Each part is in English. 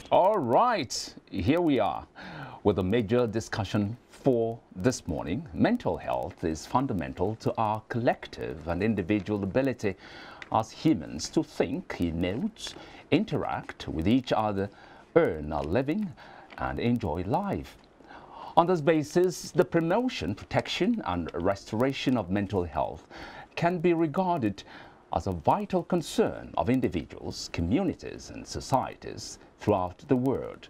All right, here we are with a major discussion for this morning. Mental health is fundamental to our collective and individual ability as humans to think, emote, interact with each other, earn a living, and enjoy life. On this basis, the promotion, protection, and restoration of mental health can be regarded as a vital concern of individuals, communities, and societies throughout the world.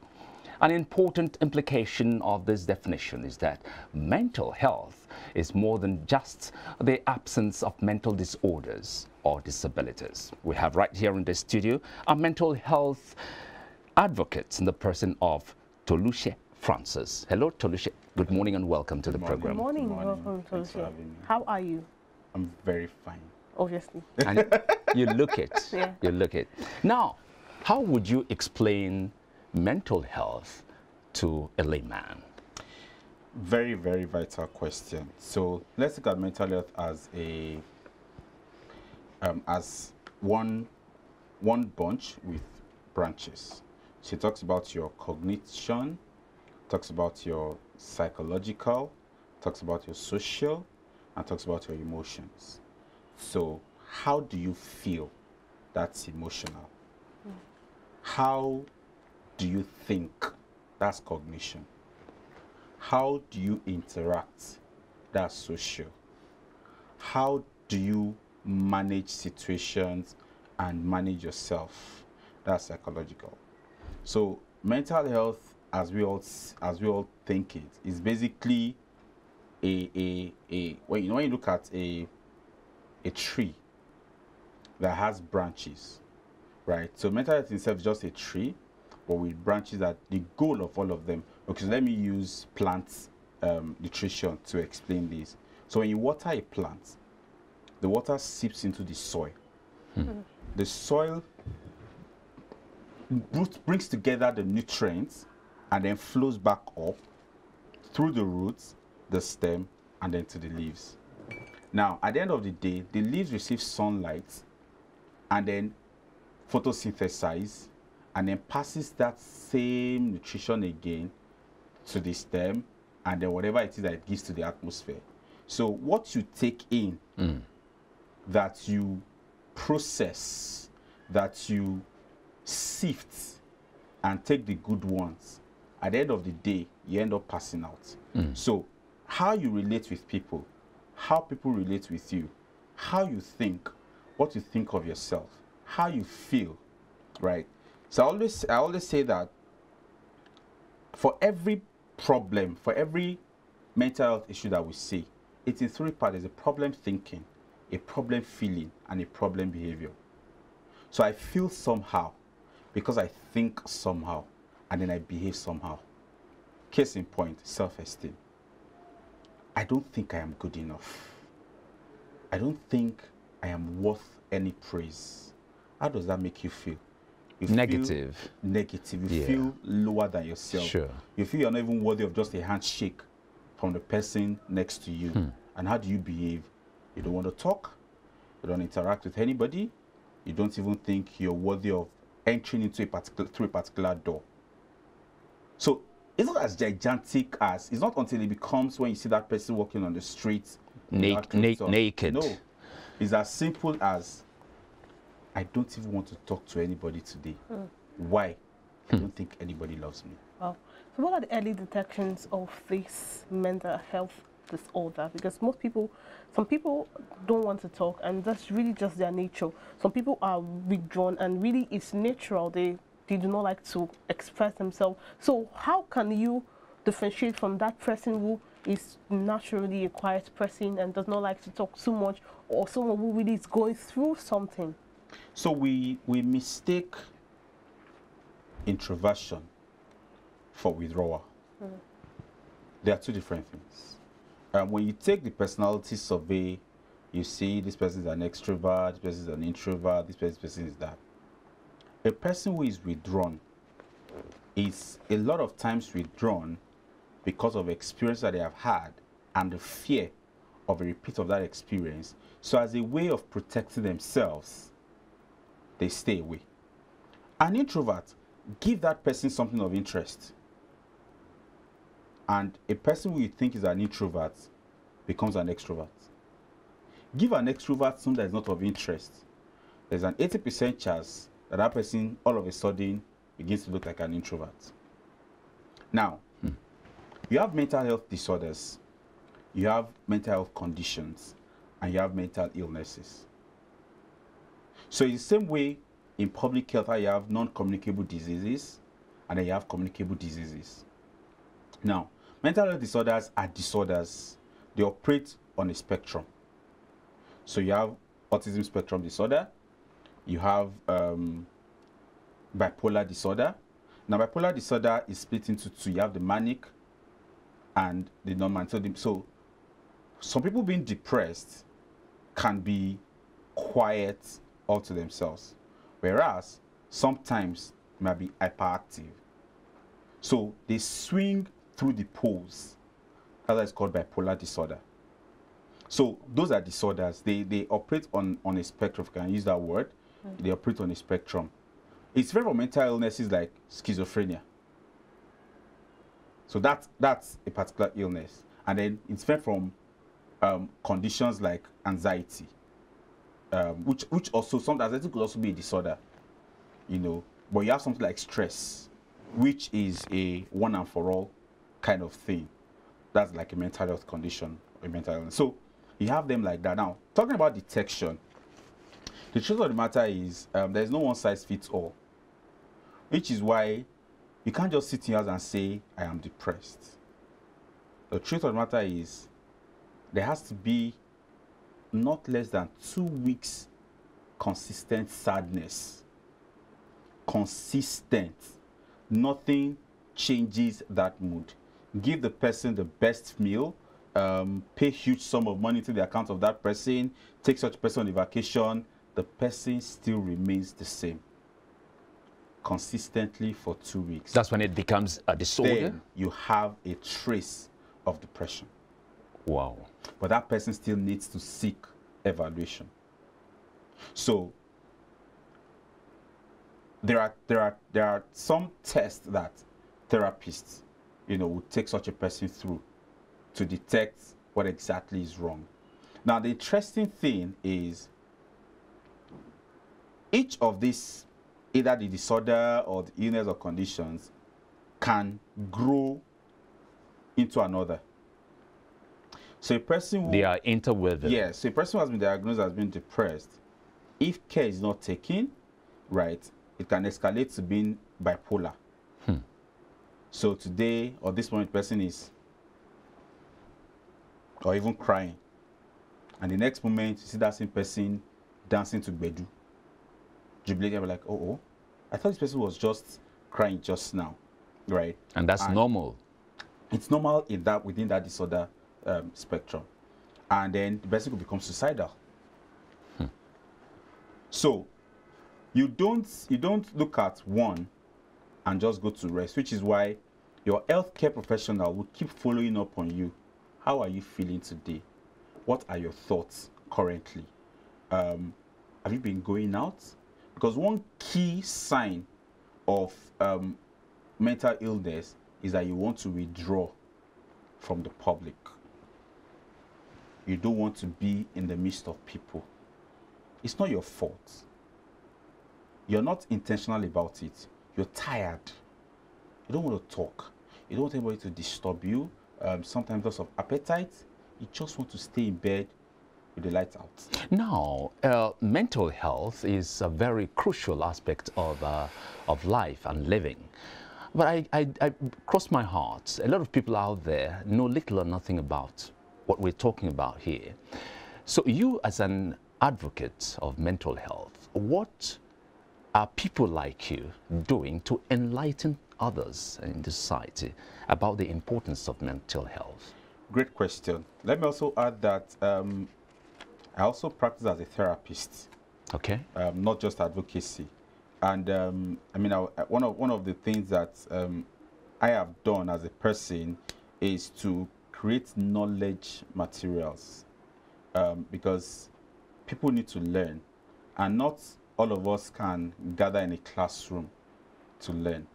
An important implication of this definition is that mental health is more than just the absence of mental disorders or disabilities. We have right here in the studio a mental health advocate in the person of Toluche Francis. Hello, Toluche. Good morning and welcome to the program. Good morning. Welcome, Toluche. How are you? I'm very fine. Obviously. And you look it. Yeah. You look it. Now, how would you explain mental health to a layman? Very, very vital question. So let's look at mental health as a one bunch with branches. She talks about your cognition, talks about your psychological, talks about your social, and talks about your emotions. So how do you feel? That's emotional. How do you think? That's cognition. How do you interact? That's social. How do you manage situations and manage yourself? That's psychological. So mental health, as we all think it, is basically when you look at a tree that has branches, right? So mental health itself is just a tree, but with branches. That the goal of all of them. Okay, so let me use plant nutrition to explain this. So when you water a plant, the water seeps into the soil. The soil brings together the nutrients and then flows back up through the roots, the stem, and then to the leaves. Now, at the end of the day, the leaves receive sunlight and then photosynthesize and then passes that same nutrition again to the stem and then whatever it is that it gives to the atmosphere. So what you take in, that you process, that you sift and take the good ones, at the end of the day, you end up passing out. So how you relate with people, how people relate with you, how you think, what you think of yourself, how you feel, right? So I always say that for every problem, for every mental health issue that we see, it's in three parts. There's a problem thinking, a problem feeling, and a problem behavior. So I feel somehow because I think somehow, and then I behave somehow. Case in point, self-esteem. I don't think I am good enough. I don't think I am worth any praise. How does that make you feel? You Negative. Feel negative. You feel lower than yourself. Sure. You feel you're not even worthy of just a handshake from the person next to you. And how do you behave? You don't want to talk. You don't interact with anybody. You don't even think you're worthy of entering into through a particular door. So it's not as gigantic as, it's not until it becomes when you see that person walking on the street naked. No, it's as simple as, I don't even want to talk to anybody today. Why? I don't think anybody loves me. Wow. So what are the early detections of this mental health disorder? Because some people don't want to talk, and that's really just their nature. Some people are withdrawn, and really it's natural. They do not like to express themselves. So how can you differentiate from that person who is naturally a quiet person and does not like to talk too much, or someone who really is going through something? So we mistake introversion for withdrawal. They are two different things. When you take the personality survey, you see this person is an extrovert, this person is an introvert, this person is that. A person who is withdrawn is a lot of times withdrawn because of experience that they have had and the fear of a repeat of that experience. So as a way of protecting themselves, they stay away. An introvert give that person something of interest. And a person who you think is an introvert becomes an extrovert. Give an extrovert something that is not of interest. There's an 80% chance that that person all of a sudden begins to look like an introvert. Now, you have mental health disorders, you have mental health conditions, and you have mental illnesses. So in the same way, in public health, you have non-communicable diseases, and then you have communicable diseases. Now, mental health disorders are disorders. They operate on a spectrum. So you have autism spectrum disorder, you have bipolar disorder. Now, bipolar disorder is split into two. You have the manic and the non-manic. So some people being depressed can be quiet all to themselves, whereas sometimes they might be hyperactive. So they swing through the poles. That is called bipolar disorder. So those are disorders. They operate on a spectrum, if I can use that word. They operate on a spectrum. It's very for mental illnesses like schizophrenia. So that's a particular illness. And then it's very from conditions like anxiety, which also sometimes I think could also be a disorder, you know. But you have something like stress, which is a one and for all kind of thing. That's like a mental health condition, a mental illness. So you have them like that. Now, talking about detection, the truth of the matter is there's no one size fits all, which is why you can't just sit in your house and say, I am depressed. The truth of the matter is there has to be not less than 2 weeks consistent sadness. Consistent. Nothing changes that mood. Give the person the best meal, pay huge sum of money to the account of that person, take such person on a vacation, the person still remains the same. Consistently for 2 weeks. That's when it becomes a disorder? Then you have a trace of depression. Wow. But that person still needs to seek evaluation. So there are some tests that therapists, you know, would take such a person through to detect what exactly is wrong. Now, the interesting thing is each of these, either the disorder or the illness or conditions, can grow into another. So a person who, they are interwoven. yes, so a person who has been diagnosed as being depressed, if care is not taken, right, it can escalate to being bipolar. So today or this moment, person is, or even crying, and the next moment you see that same person dancing to Bedu, jubilating, like, oh, I thought this person was just crying just now, right? And that's normal. It's normal in that, within that disorder spectrum, and then the person could become suicidal. So you don't look at one and just go to rest, which is why your healthcare professional will keep following up on you. How are you feeling today? What are your thoughts currently? Have you been going out? Because one key sign of mental illness is that you want to withdraw from the public. You don't want to be in the midst of people. It's not your fault. You're not intentional about it. You're tired. You don't want to talk. You don't want anybody to disturb you. Sometimes because of appetite, you just want to stay in bed with the lights out. Now, mental health is a very crucial aspect of life and living. But I cross my heart, a lot of people out there know little or nothing about what we're talking about here. So you, as an advocate of mental health, what are people like you doing to enlighten others in the society about the importance of mental health? Great question. Let me also add that I also practice as a therapist. Okay. Not just advocacy. And I mean, one of the things that I have done as a person is to create knowledge materials, because people need to learn, and not all of us can gather in a classroom to learn.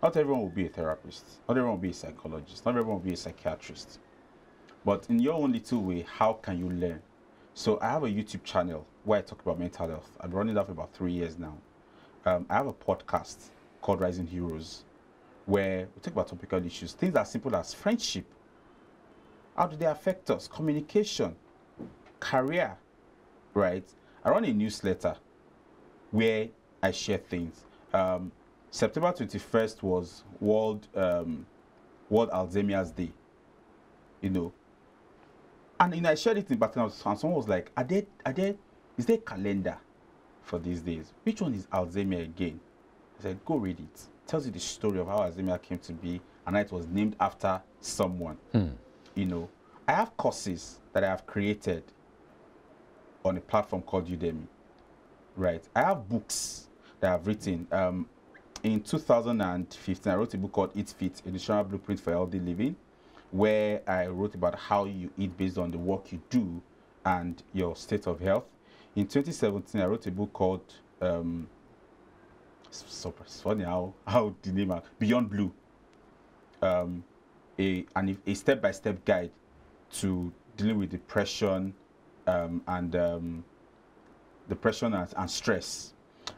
Not everyone will be a therapist. Not everyone will be a psychologist. Not everyone will be a psychiatrist. But in your own little way, how can you learn? So I have a YouTube channel where I talk about mental health. I've been running that for about 3 years now. I have a podcast called Rising Heroes, where we talk about topical issues, things as simple as friendship. How do they affect us? Communication, career, right? I run a newsletter where I share things. September 21st was World Alzheimer's Day, you know. And I shared it in Baton, and someone was like, is there a calendar for these days? Which one is Alzheimer again? I said, go read it. It tells you the story of how Alzheimer came to be and how it was named after someone. You know, I have courses that I have created on a platform called Udemy, right? I have books that I've written. In 2015, I wrote a book called Eat Fit, a nutritional blueprint for healthy living, where I wrote about how you eat based on the work you do and your state of health. In 2017, I wrote a book called, it's funny how the name is, Beyond Blue, a step-by-step guide to dealing with depression and stress.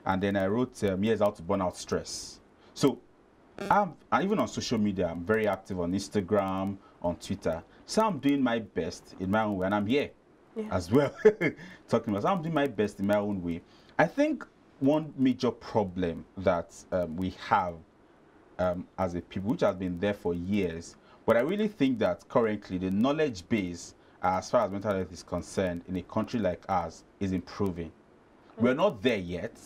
And then I wrote Years How to Burn Out Stress. So and even on social media, I'm very active on Instagram, on Twitter. So I'm doing my best in my own way, and I'm here as well talking about. So I'm doing my best in my own way. I think one major problem that we have as a people, which has been there for years, but I really think that currently the knowledge base as far as mental health is concerned in a country like ours is improving. We're not there yet,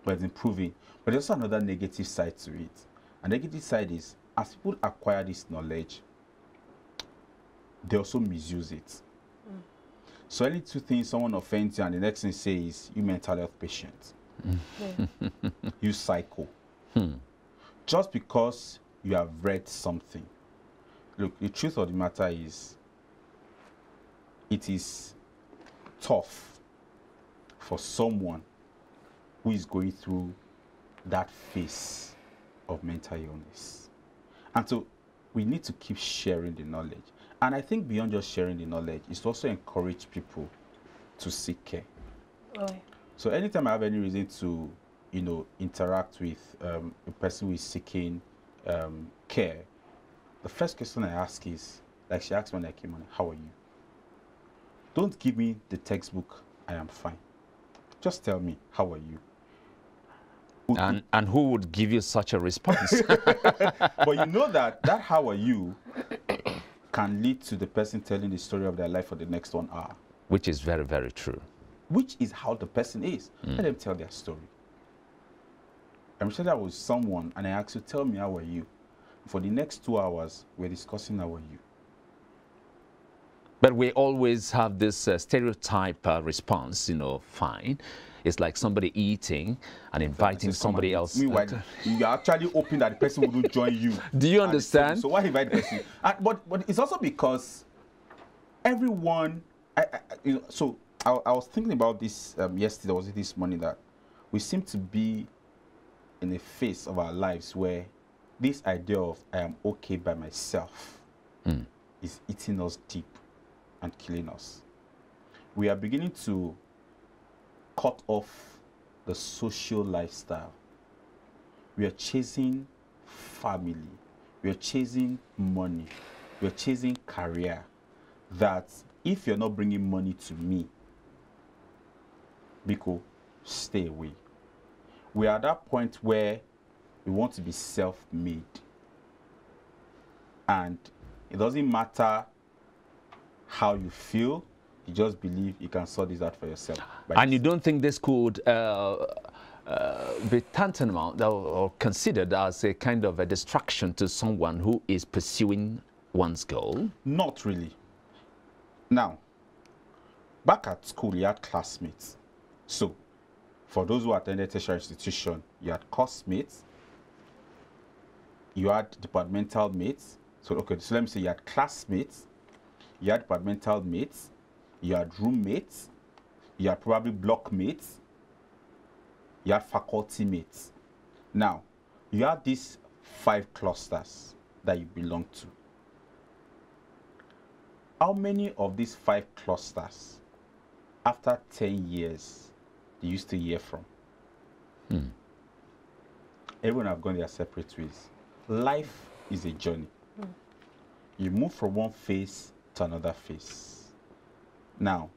but it's improving. But there's also another negative side to it. A negative side is, as people acquire this knowledge, they also misuse it. So any two things, someone offends you and the next thing says, you mental health patient. You psycho. Just because you have read something. Look, the truth of the matter is, it is tough for someone who is going through that phase of mental illness. And so we need to keep sharing the knowledge. And I think beyond just sharing the knowledge, is to also encourage people to seek care. So anytime I have any reason to, you know, interact with a person who is seeking care, the first question I ask is, like she asked when I came on, how are you? Don't give me the textbook, I am fine. Just tell me, how are you? And who would give you such a response? But you know that how are you can lead to the person telling the story of their life for the next 1 hour. Which is very, very true. Which is how the person is. Let them tell their story. I'm sure that was someone, and I asked you, tell me, how are you? For the next 2 hours, we're discussing how are you. But we always have this stereotype response, you know, fine. It's like somebody eating and inviting somebody else. Meanwhile, you are actually hoping that the person wouldn't join you. Do you understand? So why invite the person? But it's also because everyone, you know, so I was thinking about this yesterday, was it this morning, that we seem to be in a phase of our lives where this idea of I am okay by myself is eating us deep and killing us. We are beginning to cut off the social lifestyle. We are chasing family. We are chasing money. We are chasing career. That if you're not bringing money to me, Biko, stay away. We are at that point where we want to be self-made. And it doesn't matter how you feel, you just believe you can sort this out for yourself. And you don't think this could be tantamount or considered as a kind of a distraction to someone who is pursuing one's goal? Not really. Now, back at school, you had classmates. So, for those who attended tertiary institution, you had course mates, you had departmental mates. So, okay, so let me say you had classmates, you had departmental mates, you had roommates, you had probably block mates, you had faculty mates. Now, you have these 5 clusters that you belong to. How many of these 5 clusters, after 10 years, do you still hear from? Everyone have gone their separate ways. Life is a journey. You move from one phase to another phase. Now,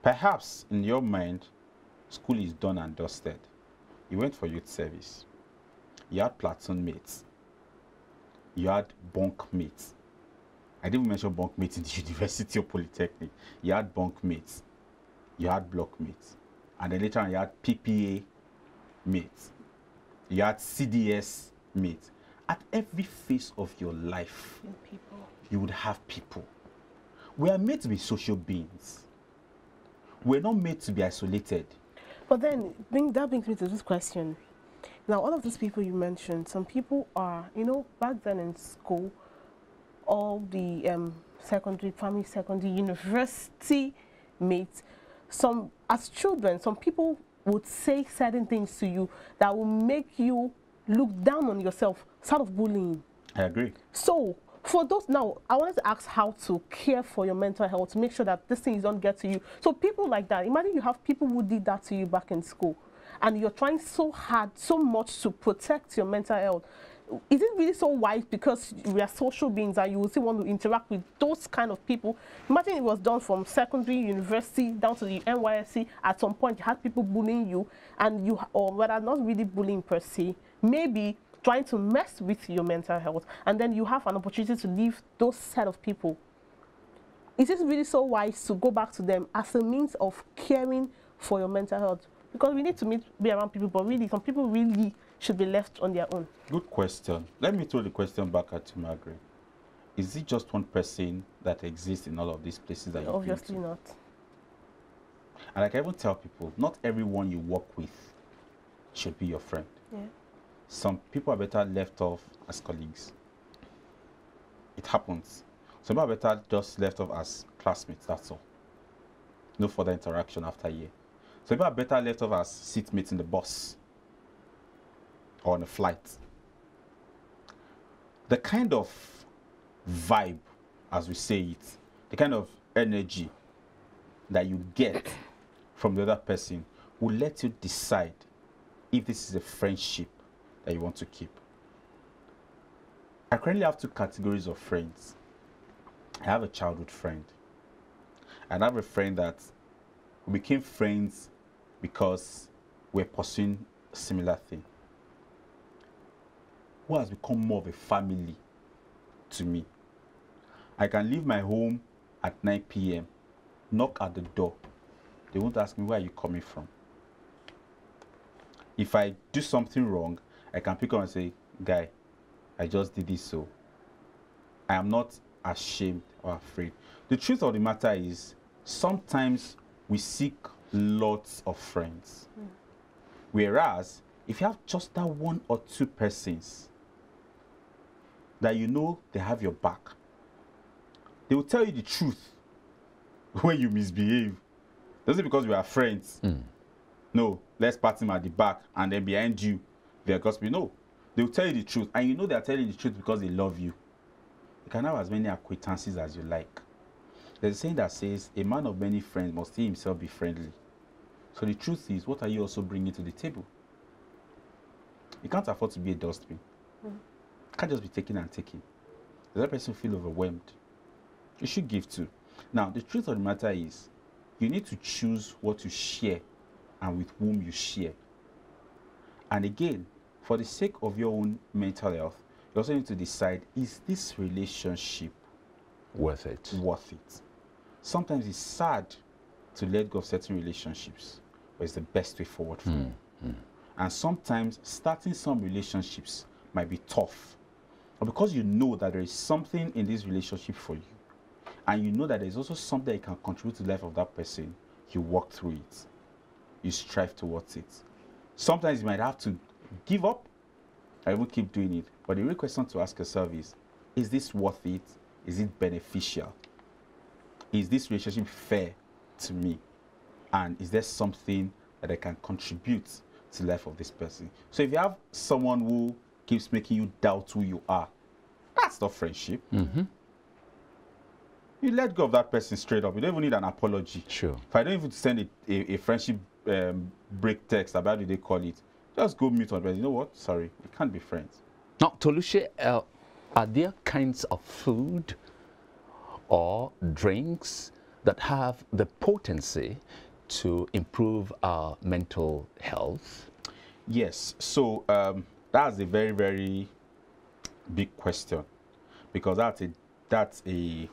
perhaps in your mind, school is done and dusted. You went for youth service. You had platoon mates. You had bunk mates. I didn't mention bunk mates in the university or polytechnic. You had bunk mates. You had block mates. And then later on, you had PPA mates. You had CDS mates. At every phase of your life, you would have people. We are made to be social beings. We're not made to be isolated. But then, that brings me to this question. Now, all of these people you mentioned, some people are, you know, back then in school, all the secondary, primary, secondary, university mates, as children, some people would say certain things to you that will make you look down on yourself, sort of bullying. I agree. So, for those, now, I wanted to ask how to care for your mental health, to make sure that these things don't get to you. So people like that, imagine you have people who did that to you back in school, and you're trying so hard, so much to protect your mental health. Is it really so wise, because we are social beings and you will still want to interact with those kind of people? Imagine it was done from secondary, university, down to the NYSC. At some point, you had people bullying you, and you, or rather not really bullying per se, maybe trying to mess with your mental health, and then you have an opportunity to leave those set of people. Is it really so wise to go back to them as a means of caring for your mental health? Because we need to be around people, but really, some people really should be left on their own. Good question. Let me throw the question back at you, Margaret. Is it just one person that exists in all of these places that you Obviously not. And like I even tell people, not everyone you work with should be your friend. Yeah. Some people are better left off as colleagues. It happens. Some people are better just left off as classmates, that's all. No further interaction after a year. Some people are better left off as seatmates in the bus or on a flight. The kind of vibe, as we say it, the kind of energy that you get from the other person will let you decide if this is a friendship that you want to keep. I currently have 2 categories of friends. I have a childhood friend, and I have a friend that we became friends because we're pursuing a similar thing, who has become more of a family to me. I can leave my home at 9 p.m., knock at the door. They won't ask me, where are you coming from? If I do something wrong, I can pick up and say, guy, I just did this, so I am not ashamed or afraid. The truth of the matter is, sometimes we seek lots of friends. Whereas, if you have just that 1 or 2 persons that you know they have your back, they will tell you the truth when you misbehave. Doesn't because we are friends. No, let's pat him at the back, and then behind you, they're gossiping. No, they will tell you the truth, and you know they're telling you the truth because they love you. You can have as many acquaintances as you like. There's a saying that says, a man of many friends must he himself be friendly. So the truth is, what are you also bringing to the table? You can't afford to be a dustbin. You can't just be taking and taking. The other person feel overwhelmed. You should give too. Now, the truth of the matter is, you need to choose what to share and with whom you share. And again, for the sake of your own mental health, you also need to decide, is this relationship worth it? Worth it? Sometimes it's sad to let go of certain relationships, but it's the best way forward for you. And sometimes starting some relationships might be tough, but because you know that there is something in this relationship for you, and you know that there's also something that you can contribute to the life of that person, you work through it. You strive towards it. Sometimes you might have to give up or even keep doing it. But the real question to ask yourself is this worth it? Is it beneficial? Is this relationship fair to me? And is there something that I can contribute to the life of this person. So if you have someone who keeps making you doubt who you are, that's not friendship. You let go of that person straight up. You don't even need an apology. Sure. If I don't even send a friendship break text, about what they call it, just go mute on. But you know what? Sorry, we can't be friends. Now, Tolushe, are there kinds of food or drinks that have the potency to improve our mental health? Yes. So that's a very, very big question, because that's a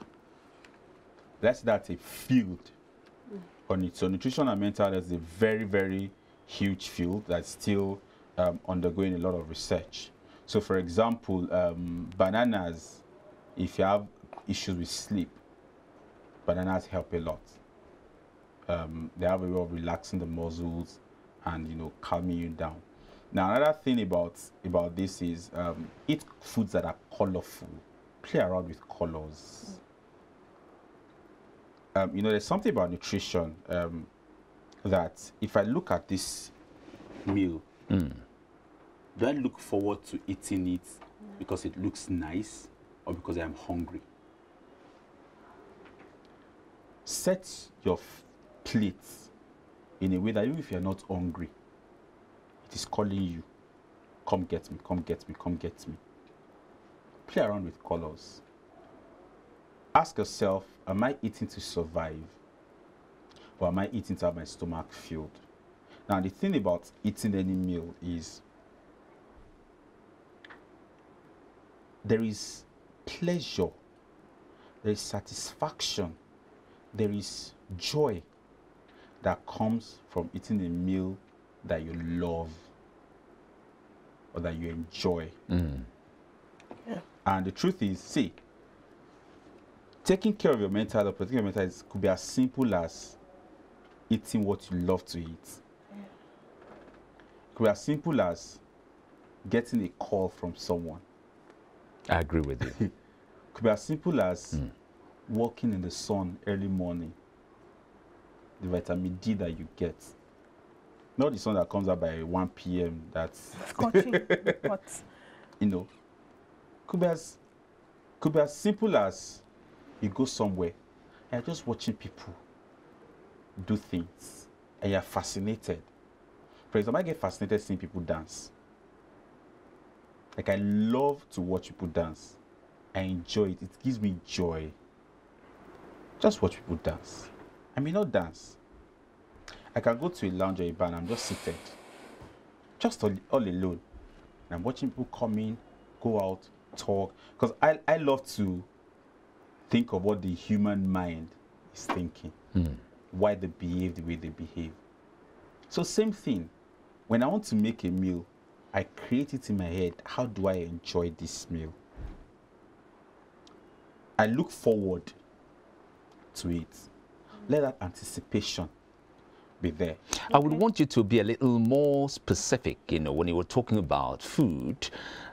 field on it. So nutrition and mental health is a very, very huge field that's still undergoing a lot of research. So for example, bananas, if you have issues with sleep, bananas help a lot. They have a way of relaxing the muscles and, you know, calming you down. Now, another thing about this is eat foods that are colorful. Play around with colors. You know, there's something about nutrition that if I look at this meal, do I look forward to eating it because it looks nice or because I'm hungry? Set your plate in a way that even if you're not hungry, it is calling you, come get me, come get me, come get me. Play around with colors. Ask yourself, am I eating to survive? Or am I eating to have my stomach filled? Now, the thing about eating any meal is there is pleasure, there is satisfaction, there is joy that comes from eating a meal that you love or that you enjoy. Yeah. And the truth is, see, taking care of your mental health, protecting your mental health could be as simple as eating what you love to eat. Yeah. It could be as simple as getting a call from someone. I agree with you. It could be as simple as walking in the sun early morning. The vitamin D that you get. Not the sun that comes out by 1 p.m. that's Scorching hot. You know, could be as simple as you go somewhere and you're just watching people do things and you're fascinated. For example, I get fascinated seeing people dance. Like, I love to watch people dance. I enjoy it. It gives me joy. Just watch people dance. I may not dance. I can go to a lounge or a bar and I'm just seated. Just all alone. And I'm watching people come in, go out, talk. Because I love to think of what the human mind is thinking. Why they behave the way they behave. So same thing. When I want to make a meal, I create it in my head. How do I enjoy this meal? I look forward to it. Let that anticipation be there. I would want you to be a little more specific, you know, when you were talking about food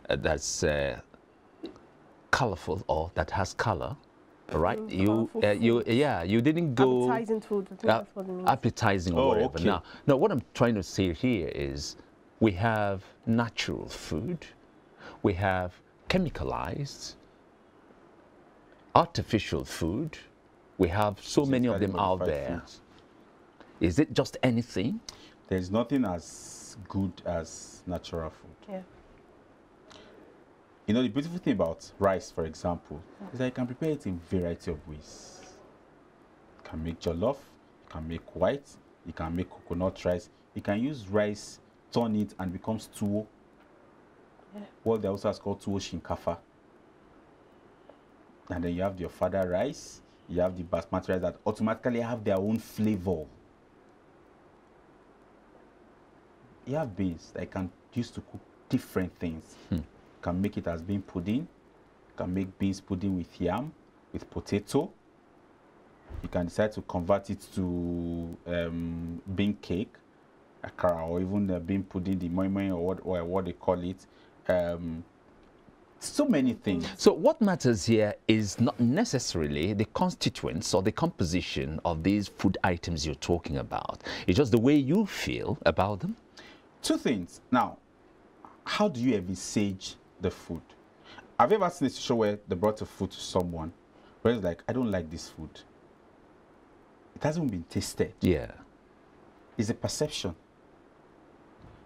that's colorful or that has color. All right, you didn't go appetizing food. I think that's what it means. appetizing or whatever. Okay. Now, what I'm trying to say here is we have natural food, we have chemicalized, artificial food. We have so many of them out there. Foods. Is it just anything? There's nothing as good as natural food. Yeah. You know, the beautiful thing about rice, for example, is that you can prepare it in a variety of ways. You can make jollof, you can make white, you can make coconut rice, you can use rice, turn it, and it becomes tuwo. Yeah. What they also called tuwo shinkafa. And then you have your fada rice, you have the basmati rice that automatically have their own flavor. You have beans that you can use to cook different things. You can make it as bean pudding. You can make beans pudding with yam, with potato. You can decide to convert it to bean cake, akara, or even bean pudding, the moi moi, or what they call it. So many things. So what matters here is not necessarily the constituents or the composition of these food items you're talking about. It's just the way you feel about them. Two things. Now, how do you envisage the food? Have you ever seen a situation where they brought a food to someone where it's like, I don't like this food? It hasn't been tasted. Yeah. It's a perception.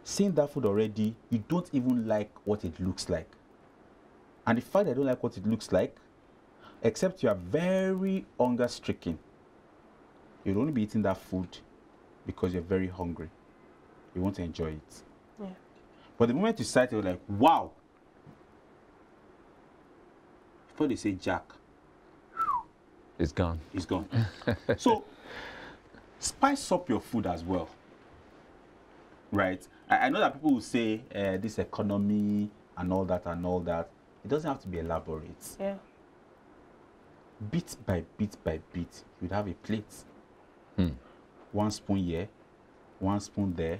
Seeing that food already, you don't even like what it looks like. And the fact that you don't like what it looks like, except you are very hunger-stricken, you'll only be eating that food because you're very hungry. You want to enjoy it. Yeah. But the moment you start, you're like, wow. Before they say Jack, It's gone. it's gone. So, spice up your food as well. Right? I know that people will say this economy and all that and all that. It doesn't have to be elaborate. Yeah. Bit by bit, you'd have a plate. Hmm. 1 spoon here, 1 spoon there,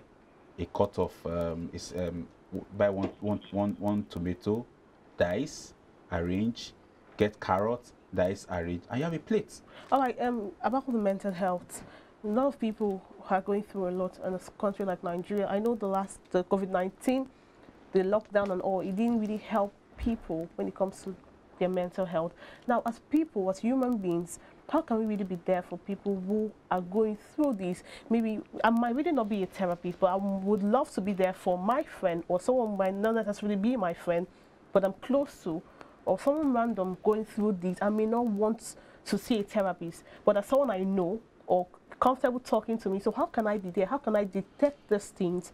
a cut of buy one tomato, dice, arrange, get carrot, dice, arrange, and you have a plate. All right. About the mental health, a lot of people are going through a lot in a country like Nigeria. I know the COVID-19, the lockdown and all, it didn't really help people when it comes to their mental health. Now, as people, as human beings, how can we really be there for people who are going through this? Maybe I might really not be a therapist, but I would love to be there for my friend or someone who might not necessarily be my friend, but I'm close to, or someone random going through this. I may not want to see a therapist, but as someone I know or comfortable talking to me, so how can I be there? How can I detect these things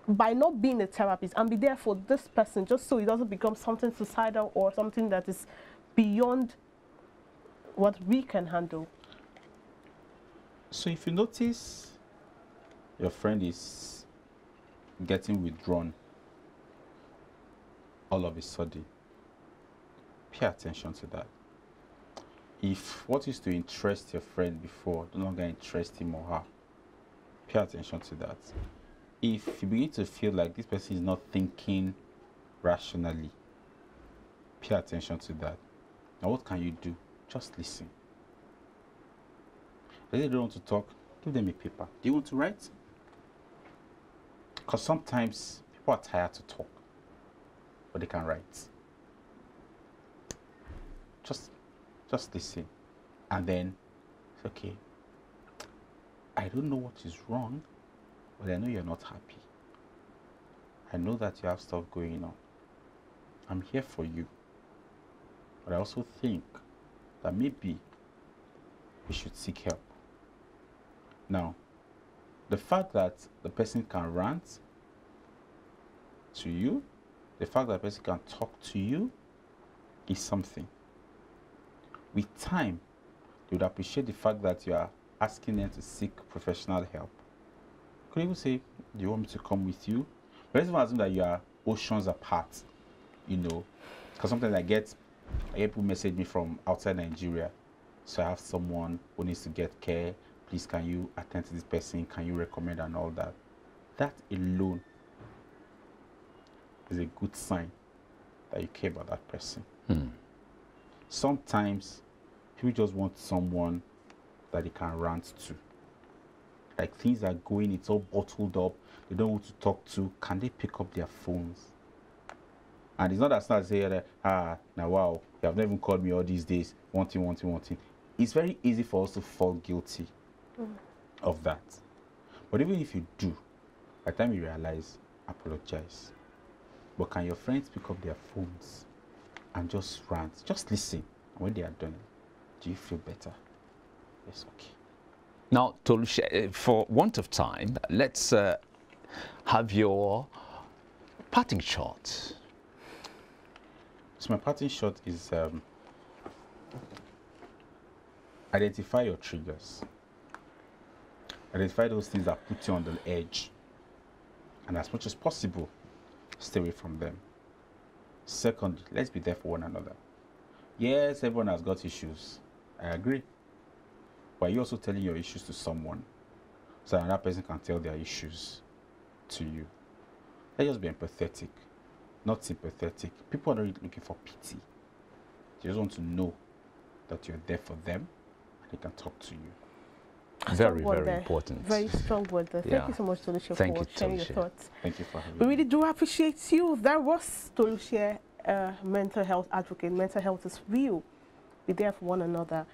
by not being a therapist and be there for this person, just so it doesn't become something suicidal or something that is beyond what we can handle? So if you notice your friend is getting withdrawn all of a sudden, pay attention to that. If what used to interest your friend before no longer interests him or her, pay attention to that. If you begin to feel like this person is not thinking rationally, pay attention to that. Now what can you do? Just listen. If they don't want to talk, give them a paper. Do you want to write? Because sometimes people are tired to talk, but they can write. Just listen. And then, it's okay. I don't know what is wrong, but I know you're not happy. I know that you have stuff going on. I'm here for you. But I also think that maybe we should seek help. Now, the fact that the person can rant to you, the fact that the person can talk to you is something. With time, they would appreciate the fact that you are asking them to seek professional help. Could even say, do you want me to come with you? But let's assume that you are oceans apart, you know, because sometimes I get people message me from outside Nigeria. So I have someone who needs to get care. Please, can you attend to this person? Can you recommend and all that? That alone is a good sign that you care about that person. Sometimes people just want someone that they can rant to. Like things are going, it's all bottled up. They don't want to talk to. Can they pick up their phones? And it's not as not say, now wow, you have never even called me all these days. Wanting. It's very easy for us to fall guilty of that. But even if you do, by the time you realize, apologize. But can your friends pick up their phones and just rant? Just listen. And when they are done, do you feel better? It's okay. Now, for want of time, let's have your parting shot. So my parting shot is identify your triggers. Identify those things that put you on the edge. And as much as possible, stay away from them. Secondly, let's be there for one another. Yes, everyone has got issues. I agree. But you're also telling your issues to someone, so another person can tell their issues to you. Let's just be empathetic, not sympathetic. People are not really looking for pity. They just want to know that you're there for them and they can talk to you. Very, very important. Very strong word there. Thank you so much, Toluche, for sharing your thoughts. Thank you for having me. We really do appreciate you. That was Toluche, mental health advocate. Mental health is real. Be there for one another.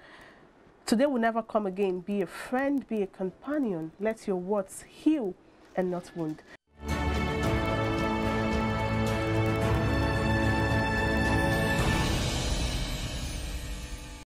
Today will never come again. Be a friend, be a companion. Let your words heal and not wound.